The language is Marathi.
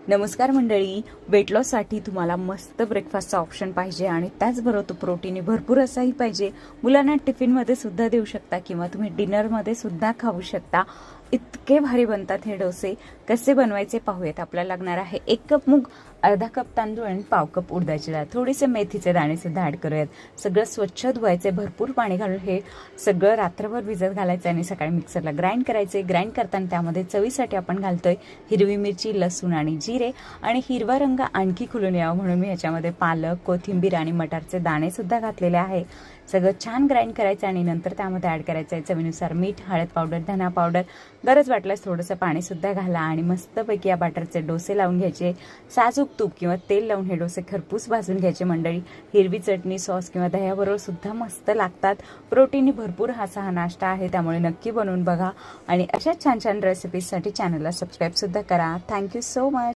नमस्कार मंडळी, वेट लॉससाठी तुम्हाला मस्त ब्रेकफास्टचा ऑप्शन पाहिजे आणि त्याचबरोबर तो प्रोटीन भरपूर असाही पाहिजे. मुलांना टिफिनमध्ये सुद्धा देऊ शकता किंवा तुम्ही डिनरमध्ये सुद्धा खाऊ शकता. इतके भारी बनतात हे डोसे. कसे बनवायचे पाहूयात. आपल्याला लागणार आहे 1 कप मूग, अर्धा कप तांदूळ आणि पाव कप उडदाची डाळ, थोडेसे मेथीचे दाणे सुद्धा ऍड करूयात. सगळं स्वच्छ धुवायचे, भरपूर पाणी घालून हे सगळं रात्रभर भिजत घालायचं आणि सकाळी मिक्सरला ग्राइंड करायचे. ग्राइंड करताना त्यामध्ये चवीसाठी आपण घालतोय हिरवी मिरची, लसूण आणि जिरे. आणि हिरवा रंग आणखी खुलून यावा म्हणून मी ह्याच्यामध्ये पालक, कोथिंबीर आणि मटारचे दाणे सुद्धा घातलेले आहे. सगळं छान ग्राइंड करायचं आणि नंतर त्यामध्ये ऍड करायचं आहे चवीनुसार मीठ, हळद पावडर, धना पावडर. गरज वाटल्यास थोडंसं पाणी सुद्धा घाला आणि मस्तपैकी या बॅटरचे डोसे लावून घ्यायचे. साजूक तूप किंवा तेल लावून हे डोसे खरपूस भाजून घ्यायचे मंडळी. हिरवी चटणी, सॉस किंवा दह्याबरोबर सुद्धा मस्त लागतात. प्रोटीन भरपूर हा नाश्ता आहे, त्यामुळे नक्की बनवून बघा आणि अशाच छान छान रेसिपीजसाठी चॅनलला सबस्क्राईब सुद्धा करा. Thank you so much.